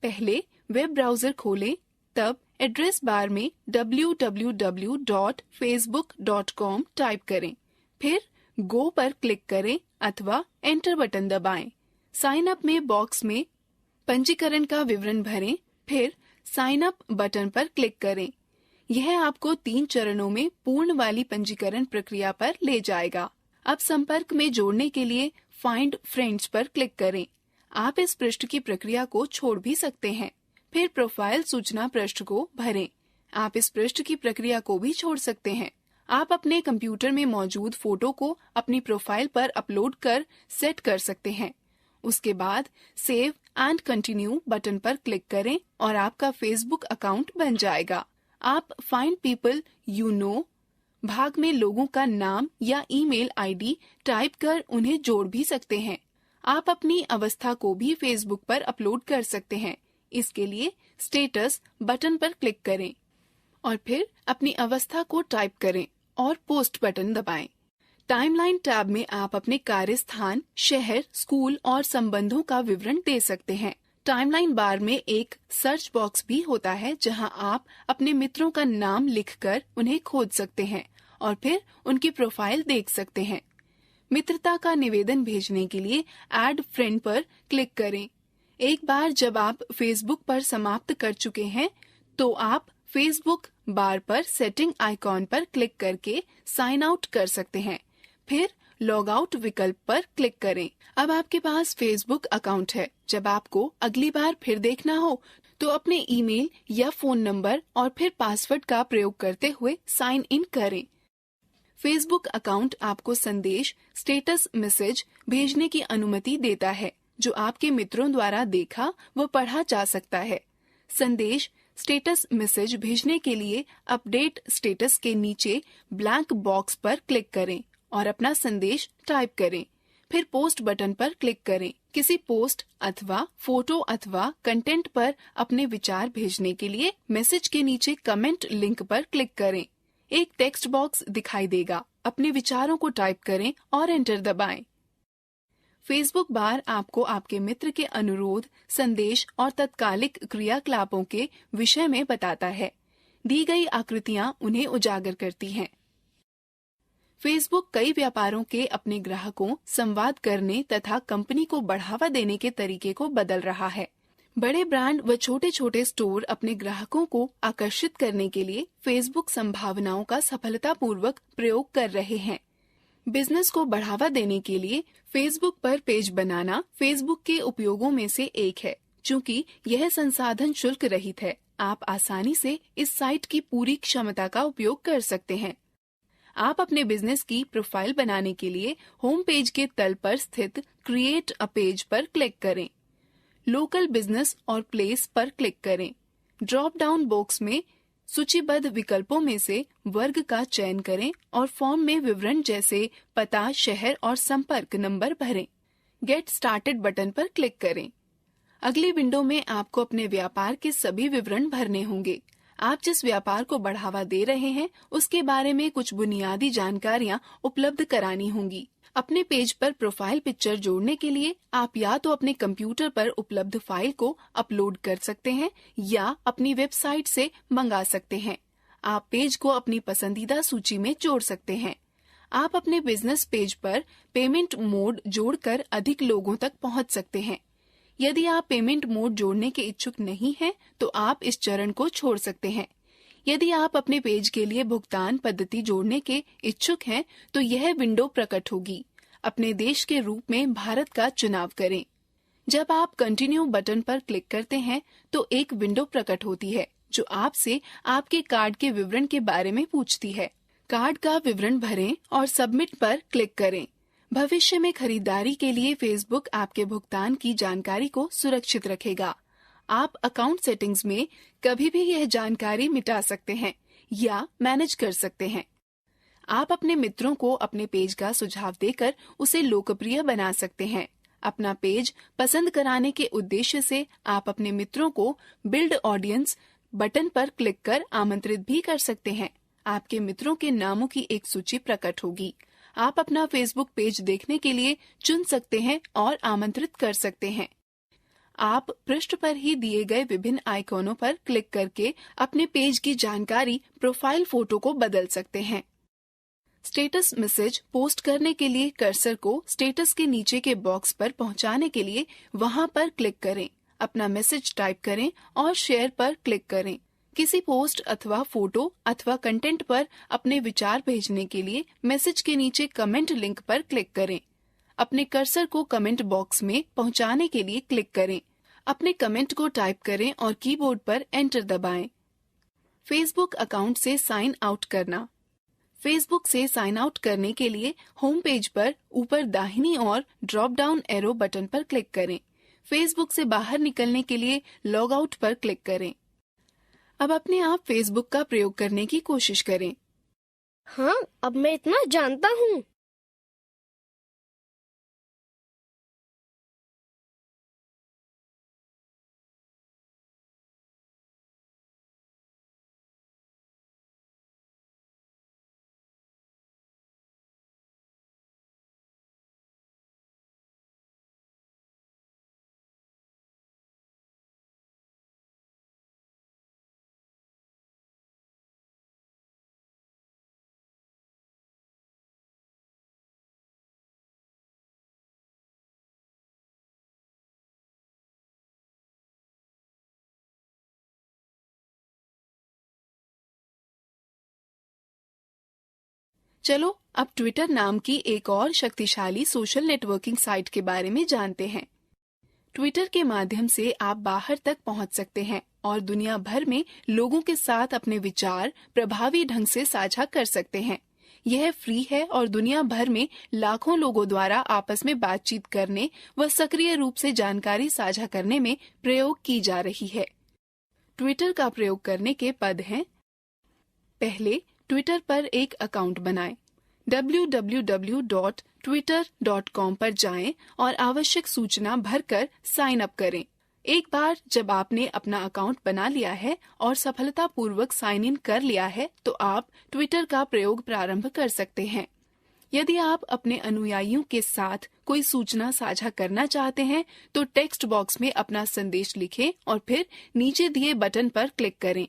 पहले वेब ब्राउजर खोलें, तब एड्रेस बार में www.facebook.com टाइप करें, फिर गो पर क्लिक करें अथवा एंटर बटन दबाएं। साइन अप में बॉक्स में पंजीकरण का विवरण भरें, फिर साइन अप बटन पर क्लिक करें। यह आपको 3 चरणों में पूर्ण वाली पंजीकरण प्रक्रिया पर ले जाएगा। अब संपर्क में जोड़ने के लिए फाइंड फ्रेंड्स पर क्लिक करें। आप इस पृष्ठ की प्रक्रिया को छोड़ भी सकते हैं। फिर प्रोफाइल सूचना पृष्ठ को भरें। आप इस पृष्ठ की प्रक्रिया को भी छोड़ सकते हैं। आप अपने कंप्यूटर में मौजूद फोटो को अपनी प्रोफाइल पर अपलोड कर सेट कर सकते हैं। उसके बाद सेव एंड कंटिन्यू बटन पर क्लिक करें और आपका फेसबुक अकाउंट बन जाएगा। आप फाइंड पीपल यू नो भाग में लोगों का नाम या ईमेल आईडी टाइप कर उन्हें जोड़ भी सकते हैं। आप अपनी अवस्था को भी फेसबुक पर अपलोड कर सकते हैं। इसके लिए स्टेटस बटन पर क्लिक करें और फिर अपनी अवस्था को टाइप करें और पोस्ट बटन दबाएं। टाइमलाइन टैब में आप अपने कार्य स्थान, शहर, स्कूल और संबंधों का विवरण दे सकते हैं। टाइमलाइन बार में एक सर्च बॉक्स भी होता है जहां आप अपने मित्रों का नाम लिखकर उन्हें खोज सकते हैं और फिर उनकी प्रोफाइल देख सकते हैं। मित्रता का निवेदन भेजने के लिए ऐड फ्रेंड पर क्लिक करें। एक बार जब आप फेसबुक पर समाप्त कर चुके हैं तो आप फेसबुक बार पर सेटिंग आइकॉन पर क्लिक करके साइन आउट कर सकते हैं। फिर लॉग आउट विकल्प पर क्लिक करें। अब आपके पास फेसबुक अकाउंट है। जब आपको अगली बार फिर देखना हो तो अपने ईमेल या फोन नंबर और फिर पासवर्ड का प्रयोग करते हुए साइन इन करें। फेसबुक अकाउंट आपको संदेश, स्टेटस मैसेज भेजने की अनुमति देता है जो आपके मित्रों द्वारा देखा व पढ़ा जा सकता है। संदेश, स्टेटस मैसेज भेजने के लिए अपडेट स्टेटस के नीचे ब्लैंक बॉक्स पर क्लिक करें और अपना संदेश टाइप करें। फिर पोस्ट बटन पर क्लिक करें। किसी पोस्ट अथवा फोटो अथवा कंटेंट पर अपने विचार भेजने के लिए मैसेज के नीचे कमेंट लिंक पर क्लिक करें। एक टेक्स्ट बॉक्स दिखाई देगा। अपने विचारों को टाइप करें और एंटर दबाएं। फेसबुक बार आपको आपके मित्र के अनुरोध, संदेश और तत्कालिक क्रियाकलापों के विषय में बताता है। दी गई आकृतियां उन्हें उजागर करती हैं। फेसबुक कई व्यापारों के अपने ग्राहकों, संवाद करने तथा कंपनी को बढ़ावा देने के तरीके को बदल रहा है। बड़े ब्रांड व छोटे छोटे स्टोर अपने ग्राहकों को आकर्षित करने के लिए फेसबुक संभावनाओं का सफलतापूर्वक प्रयोग कर रहे हैं। बिजनेस को बढ़ावा देने के लिए फेसबुक पर पेज बनाना फेसबुक के उपयोगों में से एक है। चूंकि यह संसाधन शुल्क रहित है, आप आसानी से इस साइट की पूरी क्षमता का उपयोग कर सकते हैं। आप अपने बिजनेस की प्रोफाइल बनाने के लिए होम पेज के तल पर स्थित क्रिएट अ पेज पर क्लिक करें। लोकल बिजनेस और प्लेस पर क्लिक करें। ड्रॉप डाउन बॉक्स में सूचीबद्ध विकल्पों में से वर्ग का चयन करें और फॉर्म में विवरण जैसे पता, शहर और संपर्क नंबर भरें। गेट स्टार्टेड बटन पर क्लिक करें। अगली विंडो में आपको अपने व्यापार के सभी विवरण भरने होंगे। आप जिस व्यापार को बढ़ावा दे रहे हैं उसके बारे में कुछ बुनियादी जानकारियां उपलब्ध करानी होंगी। अपने पेज पर प्रोफाइल पिक्चर जोड़ने के लिए आप या तो अपने कंप्यूटर पर उपलब्ध फाइल को अपलोड कर सकते हैं या अपनी वेबसाइट से मंगा सकते हैं। आप पेज को अपनी पसंदीदा सूची में जोड़ सकते हैं। आप अपने बिजनेस पेज पर पेमेंट मोड जोड़कर अधिक लोगों तक पहुंच सकते हैं। यदि आप पेमेंट मोड जोड़ने के इच्छुक नहीं हैं, तो आप इस चरण को छोड़ सकते हैं। यदि आप अपने पेज के लिए भुगतान पद्धति जोड़ने के इच्छुक हैं, तो यह विंडो प्रकट होगी। अपने देश के रूप में भारत का चुनाव करें। जब आप कंटिन्यू बटन पर क्लिक करते हैं, तो एक विंडो प्रकट होती है जो आपसे आपके कार्ड के विवरण के बारे में पूछती है। कार्ड का विवरण भरें और सबमिट पर क्लिक करें। भविष्य में खरीदारी के लिए फेसबुक आपके भुगतान की जानकारी को सुरक्षित रखेगा। आप अकाउंट सेटिंग्स में कभी भी यह जानकारी मिटा सकते हैं या मैनेज कर सकते हैं। आप अपने मित्रों को अपने पेज का सुझाव देकर उसे लोकप्रिय बना सकते हैं। अपना पेज पसंद कराने के उद्देश्य से आप अपने मित्रों को बिल्ड ऑडियंस बटन पर क्लिक कर आमंत्रित भी कर सकते हैं। आपके मित्रों के नामों की एक सूची प्रकट होगी। आप अपना फेसबुक पेज देखने के लिए चुन सकते हैं और आमंत्रित कर सकते हैं। आप पृष्ठ पर ही दिए गए विभिन्न आइकॉनों पर क्लिक करके अपने पेज की जानकारी, प्रोफाइल फोटो को बदल सकते हैं। स्टेटस मैसेज पोस्ट करने के लिए कर्सर को स्टेटस के नीचे के बॉक्स पर पहुंचाने के लिए वहां पर क्लिक करें। अपना मैसेज टाइप करें और शेयर पर क्लिक करें। किसी पोस्ट अथवा फोटो अथवा कंटेंट पर अपने विचार भेजने के लिए मैसेज के नीचे कमेंट लिंक पर क्लिक करें। अपने कर्सर को कमेंट बॉक्स में पहुंचाने के लिए क्लिक करें। अपने कमेंट को टाइप करें और कीबोर्ड पर एंटर दबाएं। फेसबुक अकाउंट से साइन आउट करना। फेसबुक से साइन आउट करने के लिए होम पेज पर ऊपर दाहिनी ओर ड्रॉप डाउन एरो बटन पर क्लिक करें। फेसबुक से बाहर निकलने के लिए लॉग आउट पर क्लिक करें। अब अपने आप फेसबुक का प्रयोग करने की कोशिश करें। हाँ, अब मैं इतना जानता हूँ। चलो अब ट्विटर नाम की एक और शक्तिशाली सोशल नेटवर्किंग साइट के बारे में जानते हैं। ट्विटर के माध्यम से आप बाहर तक पहुंच सकते हैं और दुनिया भर में लोगों के साथ अपने विचार प्रभावी ढंग से साझा कर सकते हैं। यह फ्री है और दुनिया भर में लाखों लोगों द्वारा आपस में बातचीत करने व सक्रिय रूप से जानकारी साझा करने में प्रयोग की जा रही है। ट्विटर का प्रयोग करने के पद हैं। पहले, ट्विटर पर एक अकाउंट बनाएं। www.twitter.com पर जाएं और आवश्यक सूचना भरकर साइन अप करें। एक बार जब आपने अपना अकाउंट बना लिया है और सफलतापूर्वक साइन इन कर लिया है, तो आप ट्विटर का प्रयोग प्रारंभ कर सकते हैं। यदि आप अपने अनुयायियों के साथ कोई सूचना साझा करना चाहते हैं, तो टेक्स्ट बॉक्स में अपना संदेश लिखें और फिर नीचे दिए बटन पर क्लिक करें।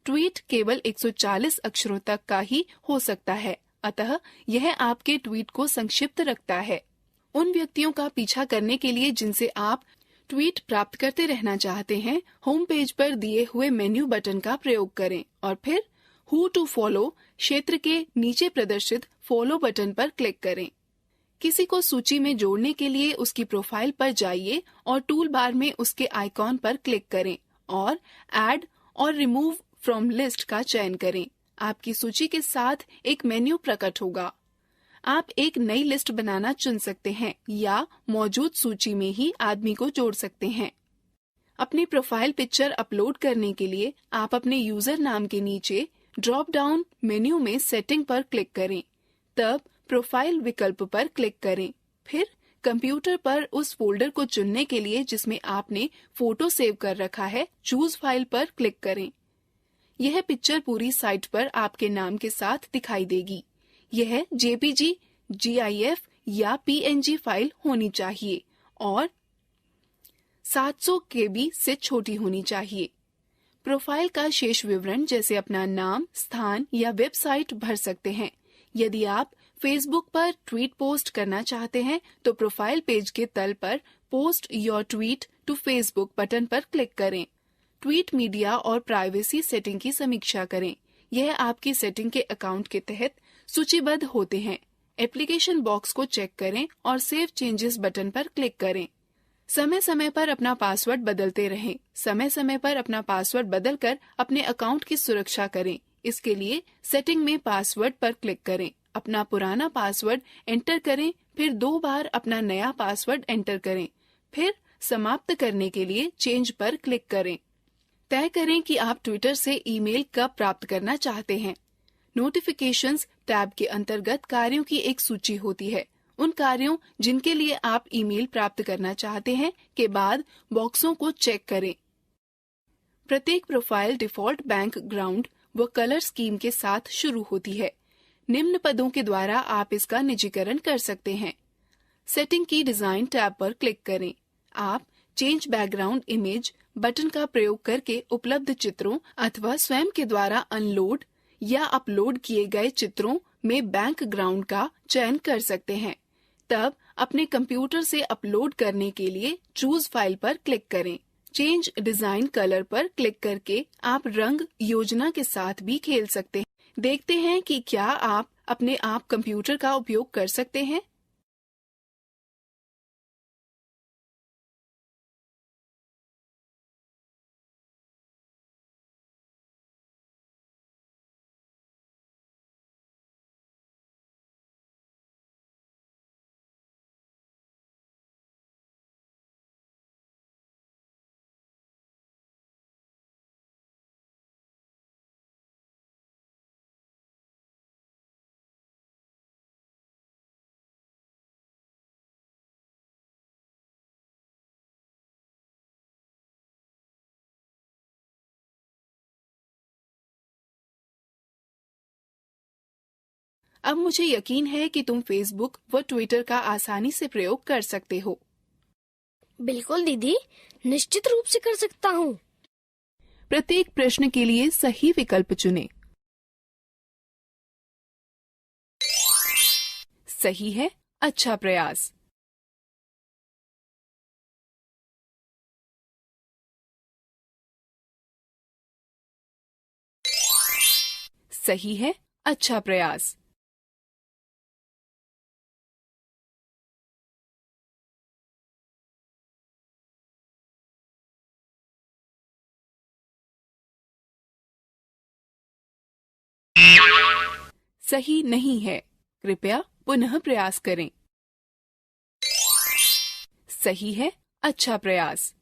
ट्वीट केवल 140 अक्षरों तक का ही हो सकता है, अतः यह आपके ट्वीट को संक्षिप्त रखता है। उन व्यक्तियों का पीछा करने के लिए जिनसे आप ट्वीट प्राप्त करते रहना चाहते हैं, होम पेज पर दिए हुए मेन्यू बटन का प्रयोग करें और फिर हु टू फॉलो क्षेत्र के नीचे प्रदर्शित फॉलो बटन पर क्लिक करें। किसी को सूची में जोड़ने के लिए उसकी प्रोफाइल पर जाइए और टूल बार में उसके आइकॉन पर क्लिक करें और ऐड और रिमूव फ्रॉम लिस्ट का चयन करें। आपकी सूची के साथ एक मेन्यू प्रकट होगा। आप एक नई लिस्ट बनाना चुन सकते हैं या मौजूद सूची में ही आदमी को जोड़ सकते हैं। अपनी प्रोफाइल पिक्चर अपलोड करने के लिए आप अपने यूजर नाम के नीचे ड्रॉप डाउन मेन्यू में सेटिंग पर क्लिक करें। तब प्रोफाइल विकल्प पर क्लिक करें। फिर कंप्यूटर पर उस फोल्डर को चुनने के लिए जिसमें आपने फोटो सेव कर रखा है, चूज फाइल पर क्लिक करें। यह पिक्चर पूरी साइट पर आपके नाम के साथ दिखाई देगी। यह JPG, GIF या PNG फाइल होनी चाहिए और 700 KB से छोटी होनी चाहिए। प्रोफाइल का शेष विवरण जैसे अपना नाम, स्थान या वेबसाइट भर सकते हैं। यदि आप फेसबुक पर ट्वीट पोस्ट करना चाहते हैं, तो प्रोफाइल पेज के तल पर post your tweet to Facebook button पर क्लिक करें। ट्वीट मीडिया और प्राइवेसी सेटिंग की समीक्षा करें। यह आपकी सेटिंग के अकाउंट के तहत सूचीबद्ध होते हैं। एप्लीकेशन बॉक्स को चेक करें और सेव चेंजेस बटन पर क्लिक करें। समय समय पर अपना पासवर्ड बदलते रहें। समय समय पर अपना पासवर्ड बदलकर अपने अकाउंट की सुरक्षा करें। इसके लिए सेटिंग में पासवर्ड पर क्लिक करें। अपना पुराना पासवर्ड एंटर करें, फिर 2 बार अपना नया पासवर्ड एंटर करें। फिर समाप्त करने के लिए चेंज पर क्लिक करें। तय करें कि आप ट्विटर से ईमेल कब प्राप्त करना चाहते हैं। नोटिफिकेशंस टैब के अंतर्गत कार्यों की एक सूची होती है। उन कार्यों जिनके लिए आप ईमेल प्राप्त करना चाहते हैं के बाद बॉक्सों को चेक करें। प्रत्येक प्रोफाइल डिफॉल्ट बैकग्राउंड व कलर स्कीम के साथ शुरू होती है। निम्न पदों के द्वारा आप इसका निजीकरण कर सकते हैं। सेटिंग की डिजाइन टैब पर क्लिक करें। आप चेंज बैकग्राउंड इमेज बटन का प्रयोग करके उपलब्ध चित्रों अथवा स्वयं के द्वारा अनलोड या अपलोड किए गए चित्रों में बैकग्राउंड का चयन कर सकते हैं। तब अपने कंप्यूटर से अपलोड करने के लिए चूज फाइल पर क्लिक करें। चेंज डिजाइन कलर पर क्लिक करके आप रंग योजना के साथ भी खेल सकते हैं। देखते हैं कि क्या आप अपने आप कंप्यूटर का उपयोग कर सकते हैं। अब मुझे यकीन है कि तुम फेसबुक व ट्विटर का आसानी से प्रयोग कर सकते हो। बिल्कुल दीदी, निश्चित रूप से कर सकता हूँ। प्रत्येक प्रश्न के लिए सही विकल्प चुनें। सही है, अच्छा प्रयास। सही है, अच्छा प्रयास। सही नहीं है, कृपया पुनः प्रयास करें। सही है, अच्छा प्रयास।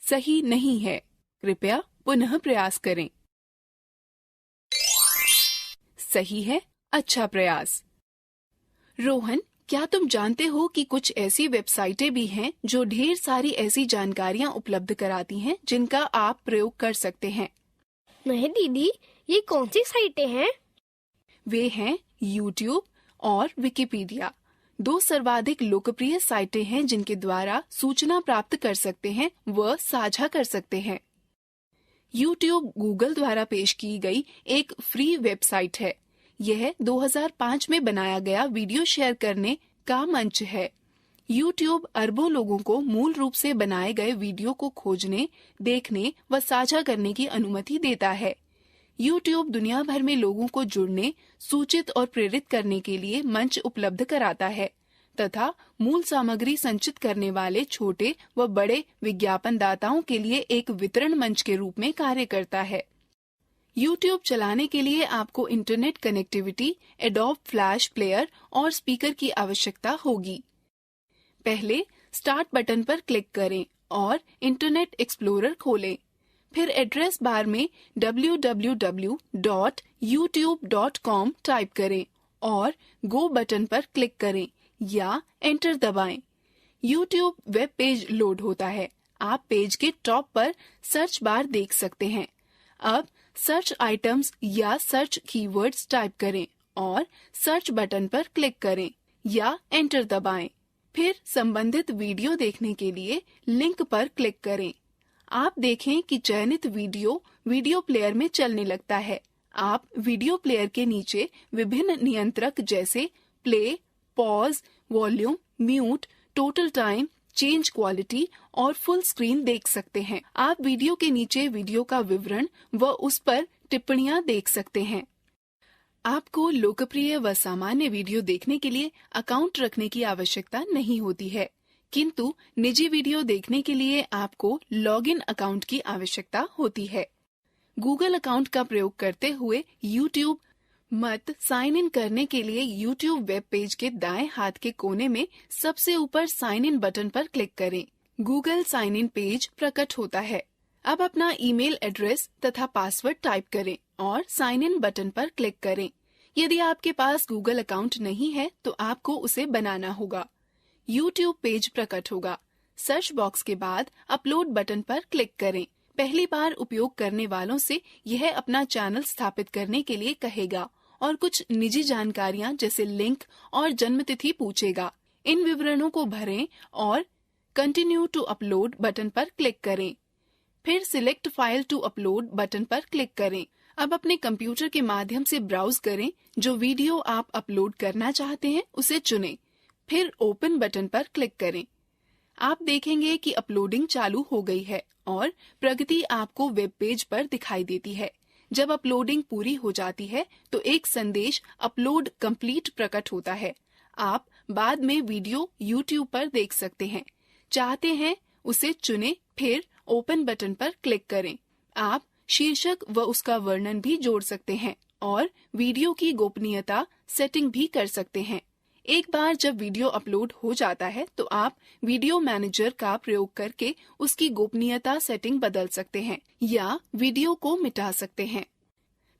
सही नहीं है, कृपया पुनः प्रयास करें। सही है, अच्छा प्रयास। रोहन, क्या तुम जानते हो कि कुछ ऐसी वेबसाइटें भी हैं जो ढेर सारी ऐसी जानकारियां उपलब्ध कराती हैं जिनका आप प्रयोग कर सकते हैं? नहीं दीदी, ये कौन सी साइटें हैं? वे हैं YouTube और विकिपीडिया। दो सर्वाधिक लोकप्रिय साइटें हैं जिनके द्वारा सूचना प्राप्त कर सकते हैं व साझा कर सकते हैं। YouTube गूगल द्वारा पेश की गई एक फ्री वेबसाइट है। यह 2005 में बनाया गया वीडियो शेयर करने का मंच है। YouTube अरबों लोगों को मूल रूप से बनाए गए वीडियो को खोजने, देखने व साझा करने की अनुमति देता है। YouTube दुनिया भर में लोगों को जुड़ने, सूचित और प्रेरित करने के लिए मंच उपलब्ध कराता है तथा मूल सामग्री संचित करने वाले छोटे व बड़े विज्ञापनदाताओं के लिए एक वितरण मंच के रूप में कार्य करता है। YouTube चलाने के लिए आपको internet connectivity, adobe flash player और स्पीकर की आवश्यकता होगी। पहले स्टार्ट बटन पर क्लिक करें और इंटरनेट एक्सप्लोरर खोलें। फिर एड्रेस बार में www.youtube.com टाइप करें और गो बटन पर क्लिक करें या एंटर दबाएं। YouTube वेब पेज लोड होता है। आप पेज के टॉप पर सर्च बार देख सकते हैं। अब सर्च आइटम्स या सर्च कीवर्ड्स टाइप करें और सर्च बटन पर क्लिक करें या एंटर दबाएं। फिर संबंधित वीडियो देखने के लिए लिंक पर क्लिक करें। आप देखें कि चयनित वीडियो प्लेयर में चलने लगता है। आप वीडियो प्लेयर के नीचे विभिन्न नियंत्रक जैसे play, pause, volume, mute, total time, change quality और फुल स्क्रीन देख सकते हैं। आप वीडियो के नीचे वीडियो का विवरण व उस पर टिप्पणियां देख सकते हैं। आपको लोकप्रिय व सामान्य वीडियो देखने के लिए अकाउंट रखने की आवश्यकता नहीं होती है, किंतु निजी वीडियो देखने के लिए आपको लॉगिन अकाउंट की आवश्यकता होती है। गूगल अकाउंट का प्रयोग करते हुए YouTube मत साइन इन करने के लिए YouTube वेब पेज के दाएं हाथ के कोने में सबसे ऊपर साइन इन बटन पर क्लिक करें। गूगल साइन इन पेज प्रकट होता है। अब अपना ईमेल एड्रेस तथा पासवर्ड टाइप करें और साइन इन बटन पर क्लिक करें। यदि आपके पास गूगल अकाउंट नहीं है तो आपको उसे बनाना होगा। YouTube पेज प्रकट होगा। सर्च बॉक्स के बाद अपलोड बटन पर क्लिक करें। पहली बार उपयोग करने वालों से यह अपना चैनल स्थापित करने के लिए कहेगा और कुछ निजी जानकारियां जैसे लिंक और जन्मतिथि पूछेगा। इन विवरणों को भरें और कंटिन्यू टू अपलोड बटन पर क्लिक करें। फिर select file to upload button पर क्लिक करें। अब अपने कंप्यूटर के माध्यम से ब्राउज करें। जो वीडियो आप अपलोड करना चाहते हैं उसे चुनें। फिर ओपन बटन पर क्लिक करें। आप देखेंगे कि अपलोडिंग चालू हो गई है और प्रगति आपको वेब पेज पर दिखाई देती है। जब अपलोडिंग पूरी हो जाती है तो एक संदेश अपलोड कंप्लीट प्रकट होता है। आप बाद में वीडियो YouTube पर देख सकते हैं। चाहते हैं उसे चुनें, फिर ओपन बटन पर क्लिक करें। आप शीर्षक व उसका वर्णन भी जोड़ सकते हैं और वीडियो की गोपनीयता सेटिंग भी कर सकते हैं। एक बार जब वीडियो अपलोड हो जाता है तो आप वीडियो मैनेजर का प्रयोग करके उसकी गोपनीयता सेटिंग बदल सकते हैं या वीडियो को मिटा सकते हैं।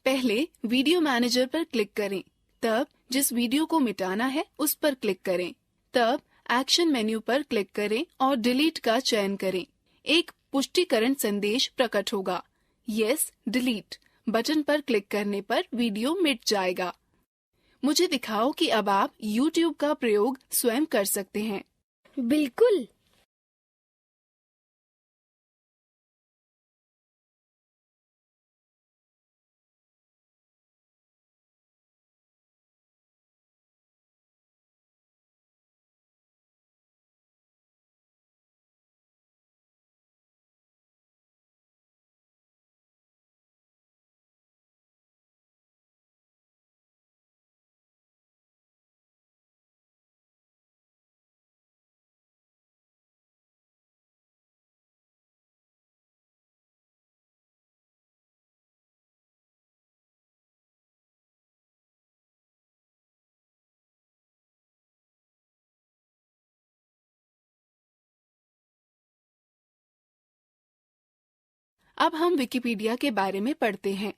पहले वीडियो मैनेजर पर क्लिक करें, तब जिस वीडियो को मिटाना है उस पर क्लिक करें, तब एक्शन मेन्यू पर क्लिक करें और डिलीट का चयन करें। एक पुष्टिकरण संदेश प्रकट होगा। यस, डिलीट बटन पर क्लिक करने पर वीडियो मिट जाएगा। मुझे दिखाओ कि अब आप YouTube का प्रयोग स्वयं कर सकते हैं। बिल्कुल। अब हम विकिपीडिया के बारे में पढ़ते हैं।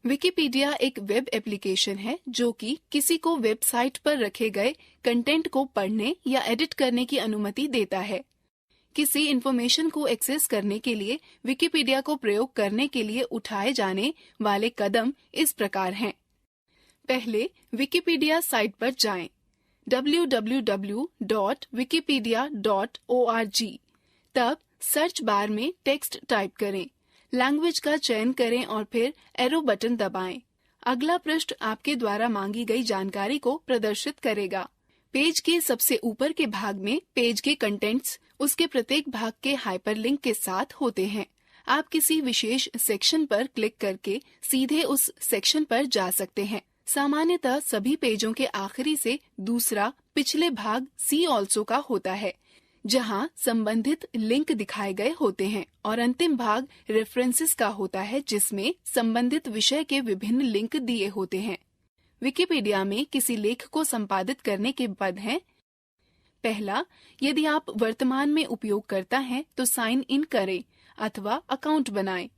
विकिपीडिया एक वेब एप्लीकेशन है जो कि किसी को वेबसाइट पर रखे गए कंटेंट को पढ़ने या एडिट करने की अनुमति देता है। किसी इंफॉर्मेशन को एक्सेस करने के लिए विकिपीडिया को प्रयोग करने के लिए उठाए जाने वाले कदम इस प्रकार हैं। पहले विकिपीडिया साइट पर जाएं, www.wikipedia.org। तब सर्च बार में टेक्स्ट टाइप करें, लैंग्वेज का चयन करें और फिर एरो बटन दबाएं। अगला पृष्ठ आपके द्वारा मांगी गई जानकारी को प्रदर्शित करेगा। पेज के सबसे ऊपर के भाग में पेज के कंटेंट्स उसके प्रत्येक भाग के हाइपरलिंक के साथ होते हैं। आप किसी विशेष सेक्शन पर क्लिक करके सीधे उस सेक्शन पर जा सकते हैं। सामान्यतः सभी पेजों के आखिरी से दूसरा पिछले भाग सी ऑल्सो का होता है, जहां संबंधित लिंक दिखाए गए होते हैं, और अंतिम भाग रेफरेंसेस का होता है जिसमें संबंधित विषय के विभिन्न लिंक दिए होते हैं। विकिपीडिया में किसी लेख को संपादित करने के पद हैं। पहला, यदि आप वर्तमान में उपयोगकर्ता हैं तो साइन इन करें अथवा अकाउंट बनाएं।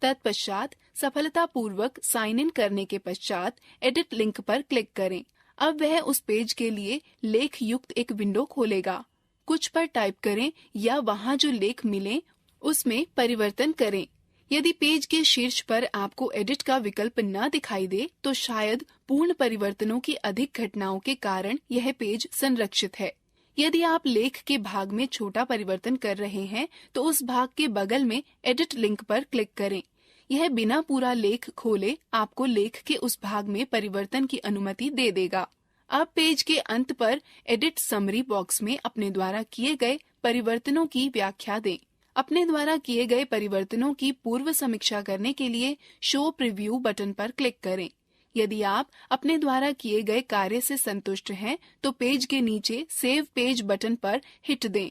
तत्पश्चात सफलतापूर्वक साइन इन करने के पश्चात एडिट लिंक पर क्लिक करें। अब वह उस पेज के लिए लेख युक्त एक विंडो खोलेगा। कुछ पर टाइप करें या वहां जो लेख मिले उसमें परिवर्तन करें। यदि पेज के शीर्ष पर आपको एडिट का विकल्प न दिखाई दे तो शायद पूर्ण परिवर्तनों की अधिक घटनाओं के कारण यह पेज संरक्षित है। यदि आप लेख के भाग में छोटा परिवर्तन कर रहे हैं तो उस भाग के बगल में एडिट लिंक पर क्लिक करें। यह बिना पूरा लेख खोले आपको लेख के उस भाग में परिवर्तन की अनुमति दे देगा। अब पेज के अंत पर एडिट समरी बॉक्स में अपने द्वारा किए गए परिवर्तनों की व्याख्या दें। अपने द्वारा किए गए परिवर्तनों की पूर्व समीक्षा करने के लिए शो प्रीव्यू बटन पर क्लिक करें। यदि आप अपने द्वारा किए गए कार्य से संतुष्ट हैं तो पेज के नीचे सेव पेज बटन पर हिट दें।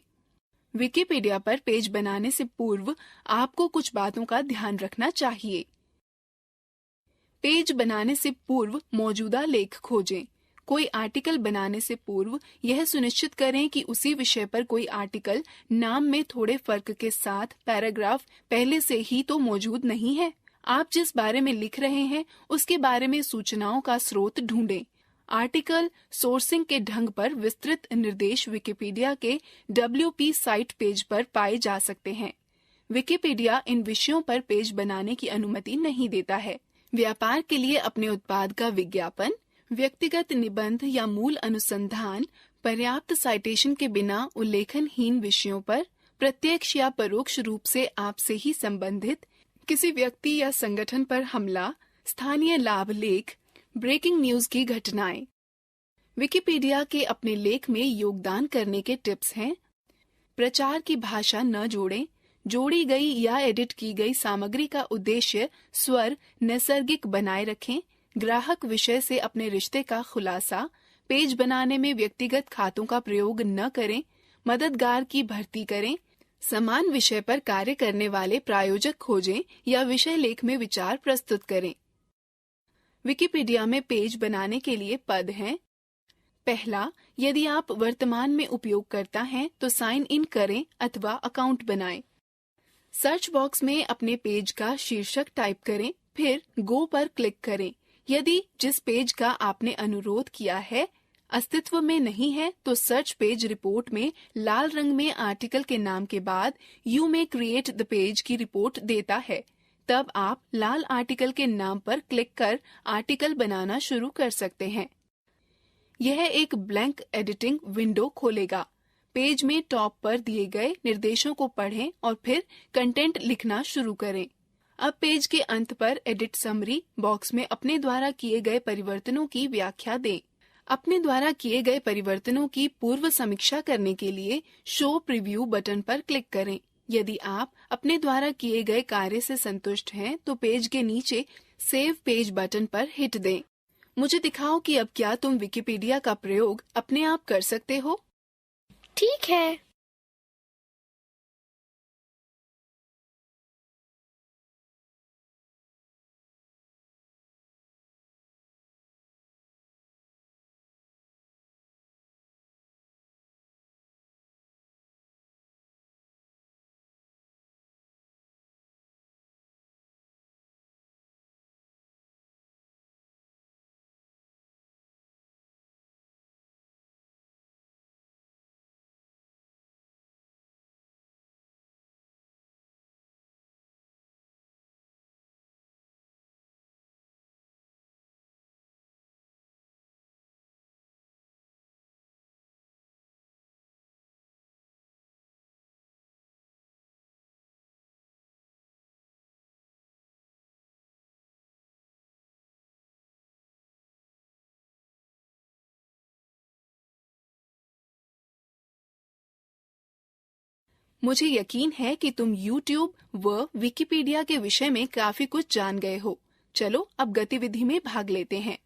विकिपीडिया पर पेज बनाने से पूर्व आपको कुछ बातों का ध्यान रखना चाहिए। पेज बनाने से पूर्व मौजूदा लेख खोजें। कोई आर्टिकल बनाने से पूर्व यह सुनिश्चित करें कि उसी विषय पर कोई आर्टिकल नाम में थोड़े फर्क के साथ पैराग्राफ पहले से ही तो मौजूद नहीं है। आप जिस बारे में लिख रहे हैं उसके बारे में सूचनाओं का स्रोत ढूंढें। आर्टिकल सोर्सिंग के ढंग पर विस्तृत निर्देश विकिपीडिया के WP साइट पेज पर पाए जा सकते हैं। विकिपीडिया इन विषयों पर पेज बनाने की अनुमति नहीं देता है। व्यापार के लिए अपने उत्पाद का विज्ञापन, व्यक्तिगत निबंध या मूल अनुसंधान, पर्याप्त साइटेशन के बिना उल्लेखनहीन विषयों पर, प्रत्यक्ष या परोक्ष रूप से आपसे ही संबंधित किसी व्यक्ति या संगठन पर हमला, स्थानीय लाभ लेख, ब्रेकिंग न्यूज की घटनाएं। विकिपीडिया के अपने लेख में योगदान करने के टिप्स हैं। प्रचार की भाषा न जोड़ें। जोड़ी गई या एडिट की गई सामग्री का उद्देश्य स्वर नैसर्गिक बनाए रखें। ग्राहक विषय से अपने रिश्ते का खुलासा। पेज बनाने में व्यक्तिगत खातों का प्रयोग न करें। मददगार की भर्ती करें। समान विषय पर कार्य करने वाले प्रायोजक खोजें या विषय लेख में विचार प्रस्तुत करें। विकिपीडिया में पेज बनाने के लिए पद हैं। पहला, यदि आप वर्तमान में उपयोगकर्ता हैं तो साइन इन करें अथवा अकाउंट बनाएं। सर्च बॉक्स में अपने पेज का शीर्षक टाइप करें, फिर गो पर क्लिक करें। यदि जिस पेज का आपने अनुरोध किया है अस्तित्व में नहीं है तो सर्च पेज रिपोर्ट में लाल रंग में आर्टिकल के नाम के बाद you may create the page की रिपोर्ट देता है। तब आप लाल आर्टिकल के नाम पर क्लिक कर आर्टिकल बनाना शुरू कर सकते हैं। यह एक ब्लैंक एडिटिंग विंडो खोलेगा। पेज में टॉप पर दिए गए निर्देशों को पढ़ें और फिर कंटेंट लिखना शुरू करें। अब पेज के अंत पर एडिट समरी बॉक्स में अपने द्वारा किए गए परिवर्तनों की व्याख्या दें। अपने द्वारा किए गए परिवर्तनों की पूर्व समीक्षा करने के लिए शो प्रीव्यू बटन पर क्लिक करें। यदि आप अपने द्वारा किए गए कार्य से संतुष्ट हैं तो पेज के नीचे सेव पेज बटन पर हिट दें। मुझे दिखाओ कि अब क्या तुम विकिपीडिया का प्रयोग अपने आप कर सकते हो। ठीक है। मुझे यकीन है कि तुम YouTube व विकिपीडिया के विषय में काफी कुछ जान गए हो। चलो अब गतिविधि में भाग लेते हैं।